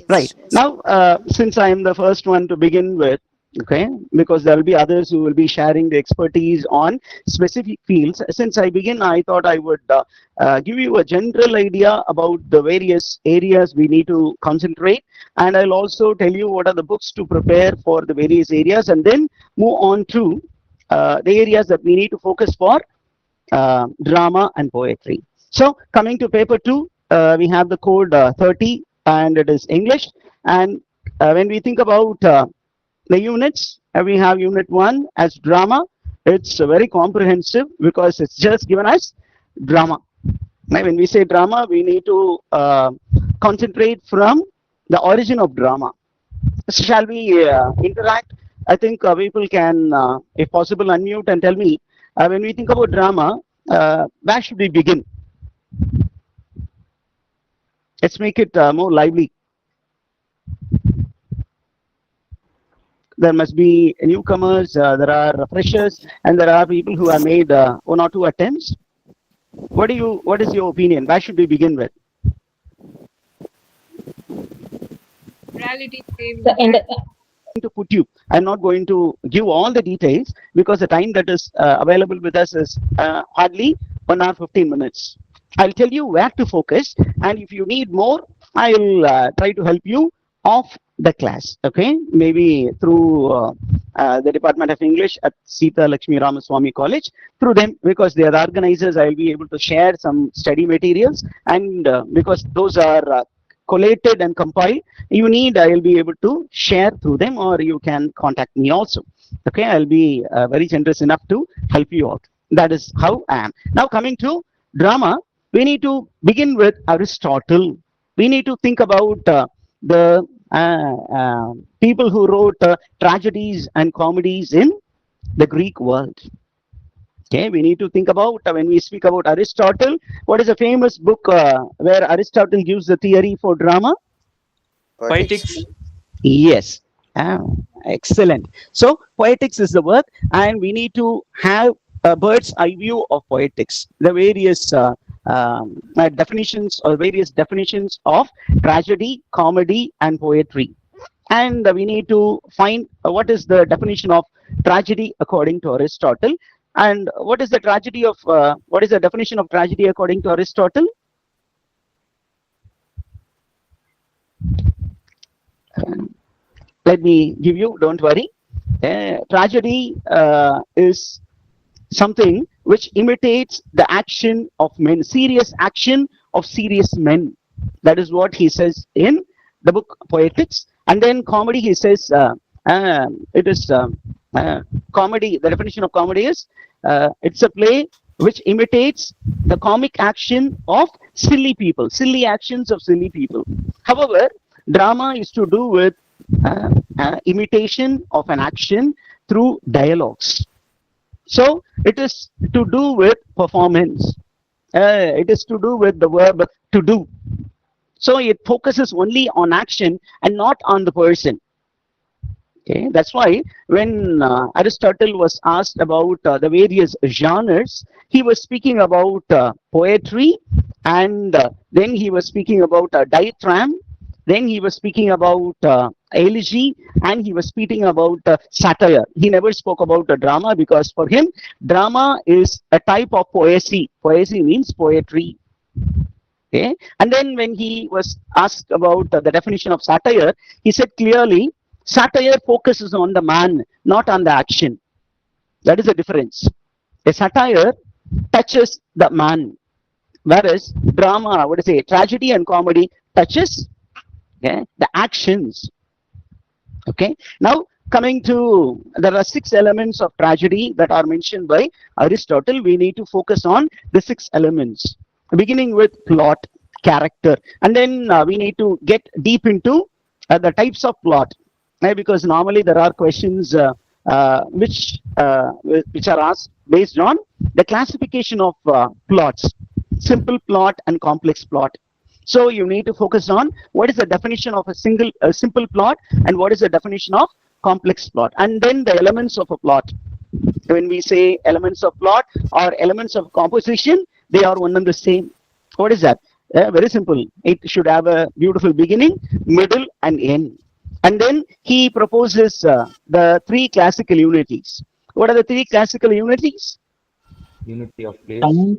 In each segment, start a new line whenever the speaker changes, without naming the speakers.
Right. Now, since I am the first one to begin with, okay, because there will be others who will be sharing the expertise on specific fields. Since I begin, I thought I would give you a general idea about the various areas we need to concentrate. And I'll also tell you what are the books to prepare for the various areas, and then move on to the areas that we need to focus for drama and poetry. So coming to paper 2, we have the code 30, and it is English. And when we think about the units, we have unit 1 as drama. It's very comprehensive because it's just given us drama. Now, when we say drama, we need to concentrate from the origin of drama. So shall we interact? I think people can, if possible, unmute and tell me, when we think about drama, where should we begin? Let's make it more lively. There must be newcomers, there are freshers, and there are people who have made 1 or 2 attempts. What is your opinion? Where should we begin with?
Reality.
To put you, I'm not going to give all the details because the time that is available with us is hardly 1 hour 15 minutes. I'll tell you where to focus, and if you need more, I'll try to help you off the class, okay? Maybe through the Department of English at Sita Lakshmi Ramaswamy College. Through them, because they are the organizers, I'll be able to share some study materials, and because those are collated and compiled, I'll be able to share through them, or you can contact me also. Okay, I'll be very generous enough to help you out. That is how I am. Now coming to drama, we need to begin with Aristotle. We need to think about the people who wrote tragedies and comedies in the Greek world. Okay, we need to think about, when we speak about Aristotle, what is a famous book where Aristotle gives the theory for drama?
Poetics.
Yes. Excellent. So poetics is the work, and we need to have a bird's eye view of poetics, the various definitions or various definitions of tragedy, comedy, and poetry. And we need to find what is the definition of tragedy according to Aristotle. And what is the definition of tragedy according to Aristotle? Let me give you, don't worry. Tragedy is something which imitates the action of men, serious action of serious men. That is what he says in the book Poetics. And then comedy, he says, it is comedy. The definition of comedy is it's a play which imitates the comic action of silly people, silly actions of silly people. However, drama is to do with imitation of an action through dialogues. So it is to do with performance. It is to do with the verb to do. So it focuses only on action and not on the person. Okay, that's why when Aristotle was asked about the various genres, he was speaking about poetry, and then he was speaking about dithyramb, then he was speaking about elegy, and he was speaking about satire. He never spoke about drama, because for him, drama is a type of poesy. Poesy means poetry. Okay, and then when he was asked about the definition of satire, he said clearly, satire focuses on the man, not on the action. That is the difference. A satire touches the man, whereas drama, tragedy and comedy touches the actions. Okay. Now coming to, there are 6 elements of tragedy that are mentioned by Aristotle. We need to focus on the 6 elements, beginning with plot, character, and then we need to get deep into the types of plot. Because normally there are questions which are asked based on the classification of plots, simple plot and complex plot. So you need to focus on what is the definition of a simple plot and what is the definition of complex plot, and then the elements of a plot. When we say elements of plot or elements of composition, they are one and the same. What is that? Very simple. It should have a beautiful beginning, middle, and end. And then he proposes the three classical unities. What are the three classical unities?
Unity of place.
Time.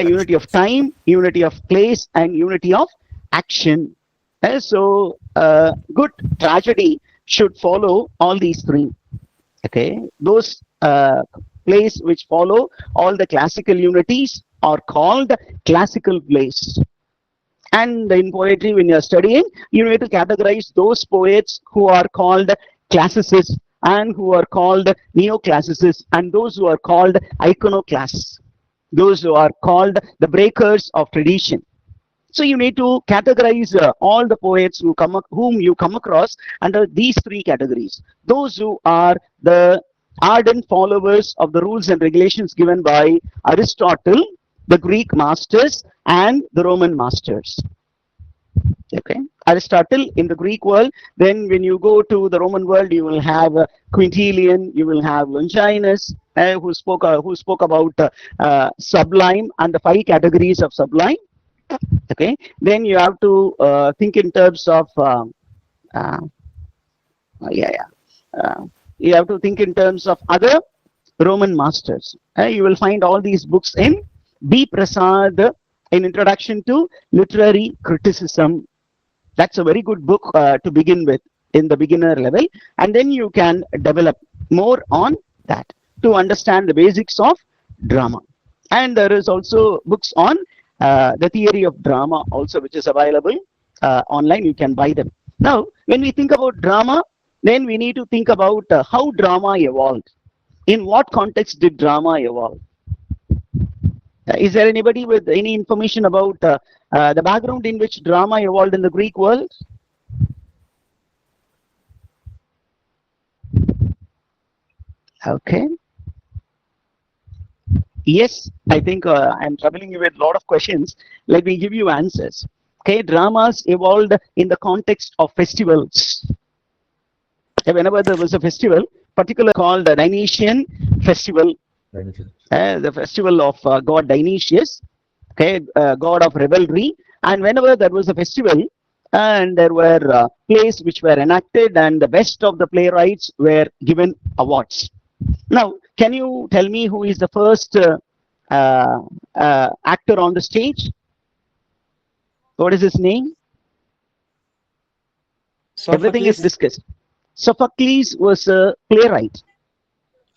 Unity of time, unity of place, and unity of action. So, good tragedy should follow all these three. Okay, those plays which follow all the classical unities are called classical plays. And in poetry, when you're studying, you need to categorize those poets who are called classicists and who are called neoclassicists and those who are called iconoclasts, those who are called the breakers of tradition. So you need to categorize all the poets whom you come across under these three categories. Those who are the ardent followers of the rules and regulations given by Aristotle, the Greek masters, and the Roman masters. Okay, Aristotle in the Greek world. Then when you go to the Roman world, you will have Quintilian, you will have Longinus, who spoke about sublime and the five categories of sublime. Okay, then you have to think in terms of uh, you have to think in terms of other Roman masters. You will find all these books in B. Prasad, an introduction to literary criticism. That's a very good book to begin with in the beginner level, and then you can develop more on that to understand the basics of drama. And there is also books on the theory of drama also, which is available online. You can buy them. Now, when we think about drama, then we need to think about how drama evolved. In what context did drama evolve? Is there anybody with any information about the background in which drama evolved in the Greek world? Okay. Yes, I think I'm troubling you with a lot of questions. Let me give you answers. Okay, dramas evolved in the context of festivals. Whenever there was a festival, particularly called the Dionysian festival, the festival of god Dionysius, okay, god of revelry. And whenever there was a festival, and there were plays which were enacted, and the best of the playwrights were given awards. Now, can you tell me who is the first actor on the stage? What is his name?
Sophocles.
Everything is discussed. Sophocles was a playwright,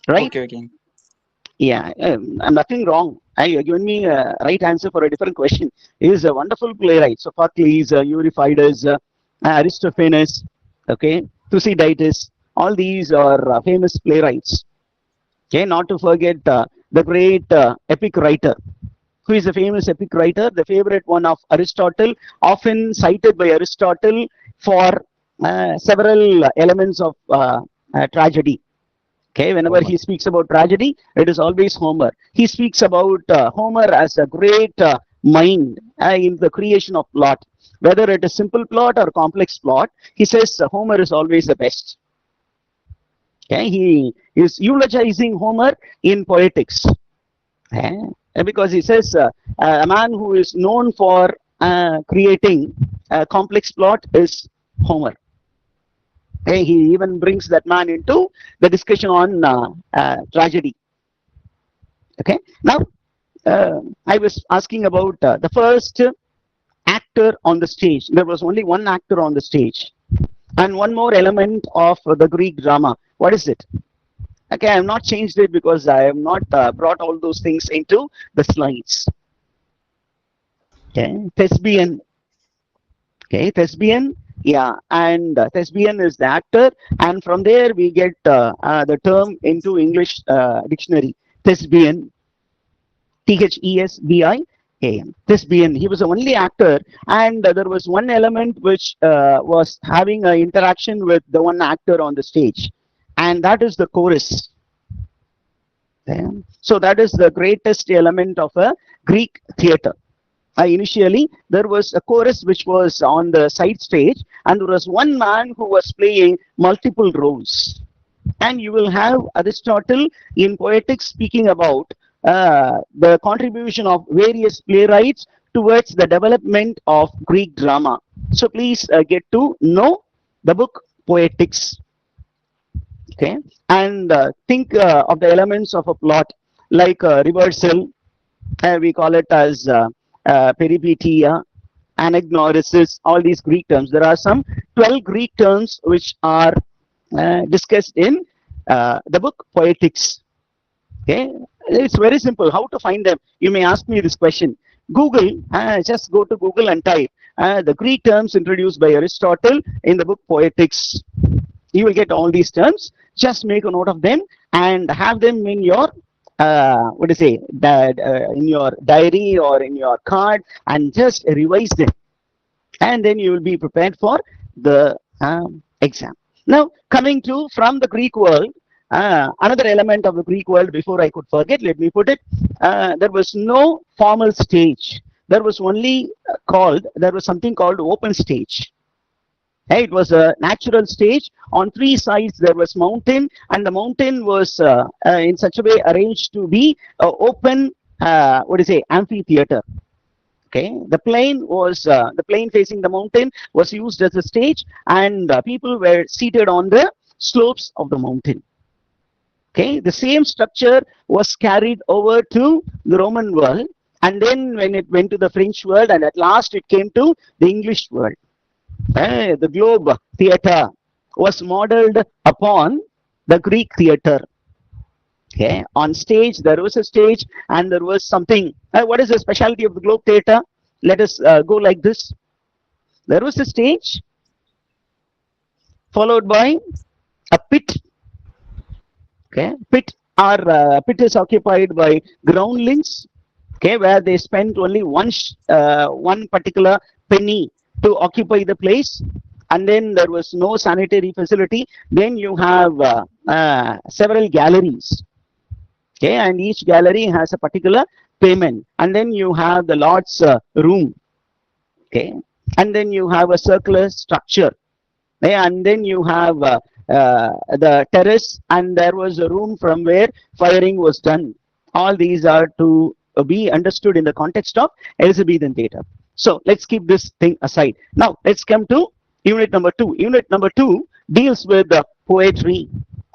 right?
Okay.
Yeah, nothing wrong. You're giving me a right answer for a different question. He is a wonderful playwright. Sophocles, Euripides, Aristophanes, okay, Thucydides. All these are famous playwrights. Okay, not to forget the great epic writer. Who is a famous epic writer? The favorite one of Aristotle, often cited by Aristotle for several elements of tragedy. Okay, whenever he speaks about tragedy, it is always Homer. He speaks about Homer as a great mind in the creation of plot. Whether it is simple plot or complex plot, he says Homer is always the best. Okay, he is eulogizing Homer in poetics. Because he says a man who is known for creating a complex plot is Homer. He even brings that man into the discussion on tragedy. Okay, now I was asking about the first actor on the stage. There was only one actor on the stage, and one more element of the Greek drama. What is it? Okay, I have not changed it because I have not brought all those things into the slides. Okay, thespian. Okay, thespian. Yeah, and thespian is the actor, and from there we get the term into English dictionary. Thespian, Thesbian. Thespian. He was the only actor, and there was one element which was having an interaction with the one actor on the stage, and that is the chorus. So that is the greatest element of a Greek theater. Initially, there was a chorus which was on the side stage, and there was one man who was playing multiple roles. And you will have Aristotle in Poetics speaking about the contribution of various playwrights towards the development of Greek drama. So please get to know the book Poetics. Okay, and think of the elements of a plot like reversal. We call it as peripeteia, anagnorisis, all these Greek terms. There are some 12 Greek terms which are discussed in the book Poetics. Okay, it's very simple. How to find them? You may ask me this question. Google, just go to Google and type the Greek terms introduced by Aristotle in the book Poetics. You will get all these terms. Just make a note of them and have them in your what do you say, that in your diary or in your card, and just revise them, and then you will be prepared for the exam. Now, coming to from the Greek world, another element of the Greek world, before I could forget, let me put it, there was no formal stage. There was only there was something called open stage. It was a natural stage. On three sides there was mountain, and the mountain was in such a way arranged to be open, what do you say, amphitheater. Okay, the plain was the plain facing the mountain was used as a stage, and people were seated on the slopes of the mountain. Okay, the same structure was carried over to the Roman world, and then when it went to the French world, and at last it came to the English world. The globe theater was modeled upon the Greek theater. Okay, on stage there was a stage, and there was something. What is the specialty of the globe theater? Let us go like this. There was a stage, followed by a pit. Okay, pit is occupied by groundlings. Okay, where they spent only one particular penny to occupy the place, and then there was no sanitary facility. Then you have several galleries. Okay, and each gallery has a particular payment, and then you have the Lord's room. Okay, and then you have a circular structure. Okay, and then you have the terrace, and there was a room from where firing was done. All these are to be understood in the context of Elizabethan theatre. So let's keep this thing aside. Now let's come to unit number 2. Unit number 2 deals with poetry.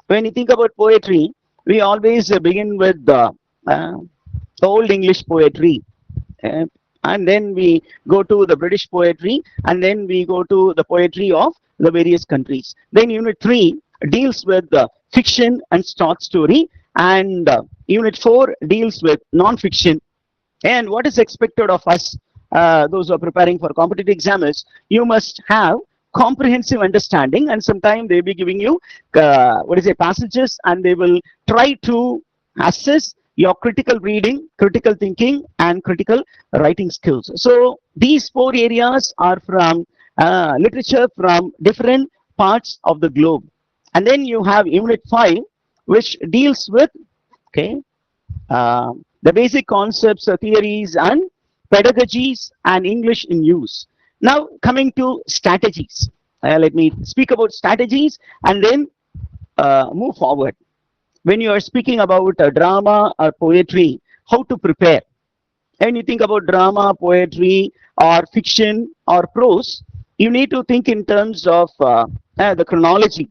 When you think about poetry, we always begin with the Old English poetry, and then we go to the British poetry, and then we go to the poetry of the various countries. Then unit 3 deals with fiction and short story, and unit 4 deals with non-fiction. And what is expected of us, those who are preparing for competitive exams? You must have comprehensive understanding, and sometimes they'll be giving you passages, and they will try to assess your critical reading, critical thinking, and critical writing skills. So these 4 areas are from literature from different parts of the globe. And then you have unit 5, which deals with the basic concepts, theories, and pedagogies, and English in use. Now coming to strategies, let me speak about strategies and then move forward. When you are speaking about drama or poetry, how to prepare. When you think about drama, poetry, or fiction or prose, you need to think in terms of the chronology.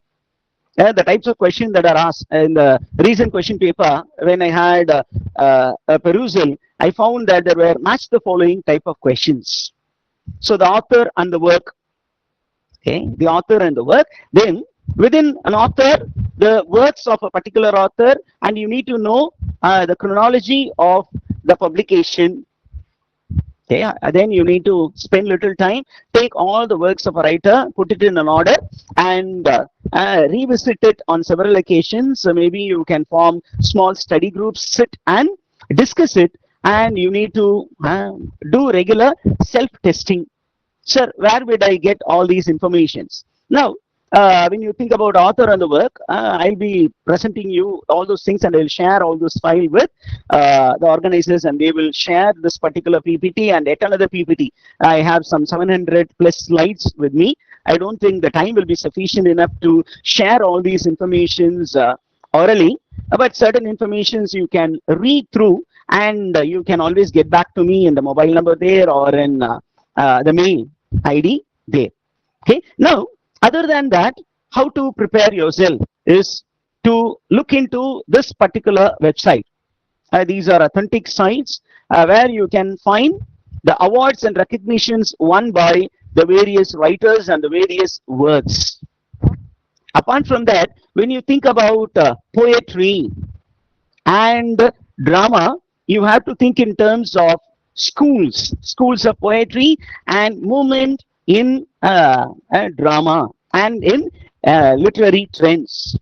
The types of questions that are asked in the recent question paper, when I had a perusal, I found that there were match the following type of questions. So the author and the work. Okay, the author and the work. Then within an author, the works of a particular author, and you need to know the chronology of the publication. Okay, then you need to spend little time, take all the works of a writer, put it in an order, and revisit it on several occasions. So maybe you can form small study groups, sit and discuss it, and you need to do regular self-testing. Sir, where would I get all these informations? Now, when you think about author and the work, I'll be presenting you all those things, and I'll share all those files with the organizers, and they will share this particular PPT and yet another PPT. I have some 700 plus slides with me. I don't think the time will be sufficient enough to share all these informations orally, but certain informations you can read through and you can always get back to me in the mobile number there or in the mail ID there. Okay. Now, other than that, how to prepare yourself is to look into this particular website. These are authentic sites where you can find the awards and recognitions won by the various writers and the various works. Apart from that, when you think about poetry and drama, you have to think in terms of schools of poetry and movement in drama and in literary trends.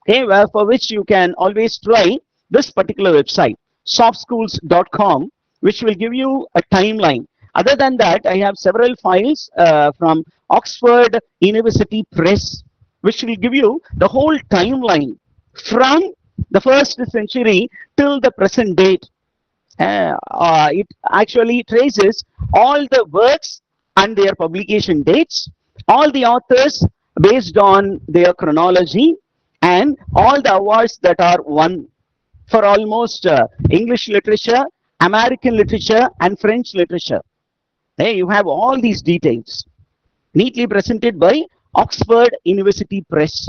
Okay, well, for which you can always try this particular website, softschools.com, which will give you a timeline. Other than that, I have several files from Oxford University Press, which will give you the whole timeline from the first century till the present date. It actually traces all the works and their publication dates, all the authors based on their chronology, and all the awards that are won for almost English literature, American literature, and French literature. Hey, you have all these details neatly presented by Oxford University Press.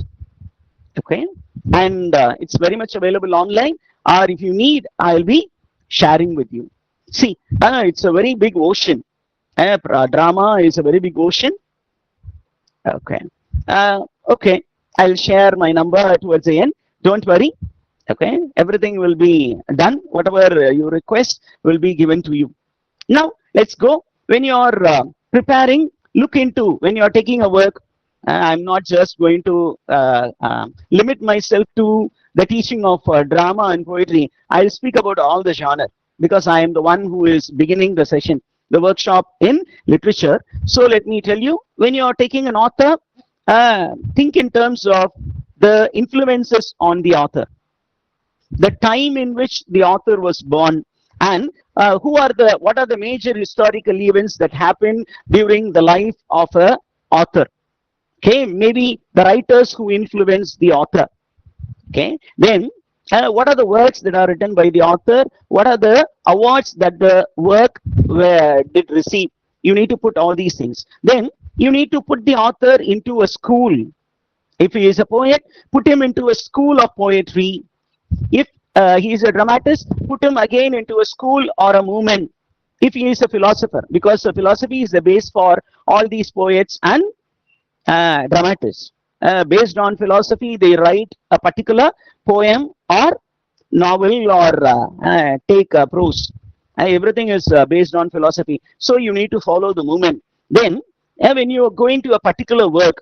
Okay, and it's very much available online, or if you need, I'll be sharing with you. See, it's a very big ocean. Drama is a very big ocean. Okay. Okay, I'll share my number towards the end. Don't worry. Okay, everything will be done. Whatever you request will be given to you. Now, let's go. When you're preparing, look into, when you're taking a work, I'm not just going to limit myself to the teaching of drama and poetry. I'll speak about all the genre because I am the one who is beginning the session, the workshop in literature. So let me tell you, when you're taking an author, think in terms of the influences on the author, the time in which the author was born, and what are the major historical events that happened during the life of a author. Okay, maybe the writers who influenced the author. Okay, then what are the works that are written by the author? What are the awards that the work did receive? You need to put all these things. Then you need to put the author into a school. If he is a poet, put him into a school of poetry. If he is a dramatist, put him again into a school or a movement. If he is a philosopher, because the philosophy is the base for all these poets and dramatists. Based on philosophy, they write a particular poem or novel or take prose. Everything is based on philosophy. So you need to follow the movement. Then, when you are going to a particular work,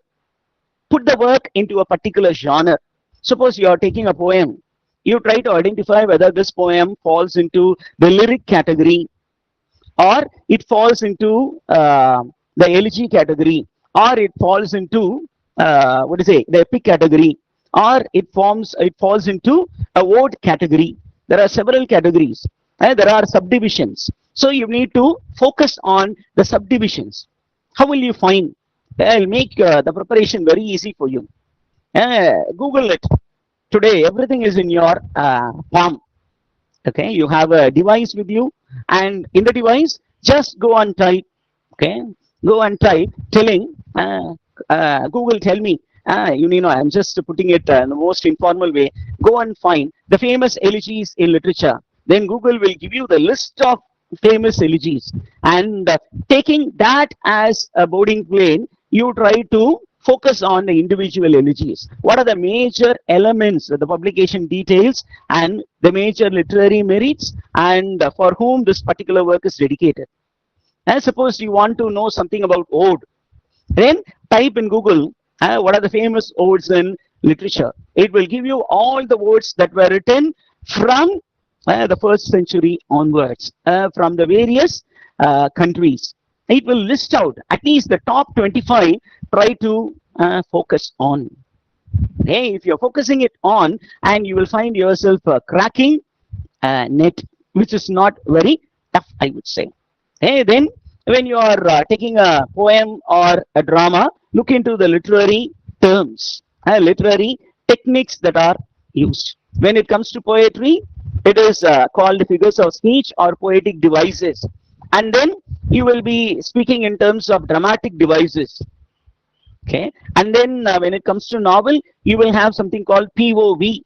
put the work into a particular genre. Suppose you are taking a poem. You try to identify whether this poem falls into the lyric category, or it falls into the elegy category, or it falls into the epic category, or it falls into a ode category. There are several categories. There are subdivisions. So you need to focus on the subdivisions. How will you find? I'll make the preparation very easy for you. Google it. Today, everything is in your palm. Okay, you have a device with you, and in the device, just go and type. Okay, go and type telling Google, tell me. I'm just putting it in the most informal way. Go and find the famous elegies in literature. Then Google will give you the list of famous elegies, and taking that as a boarding plane, you try to focus on the individual elegies. What are the major elements, the publication details, and the major literary merits, and for whom this particular work is dedicated. And suppose you want to know something about ode, then type in Google what are the famous odes in literature. It will give you all the odes that were written from the first century onwards, from the various countries. It will list out at least the top 25. Try to focus on. Okay, if you're focusing it on, and you will find yourself cracking net, which is not very tough, I would say. Hey, then when you are taking a poem or a drama, look into the literary terms, literary techniques that are used. When it comes to poetry, It is called figures of speech or poetic devices. And then you will be speaking in terms of dramatic devices. Okay. And then when it comes to novel, you will have something called POV,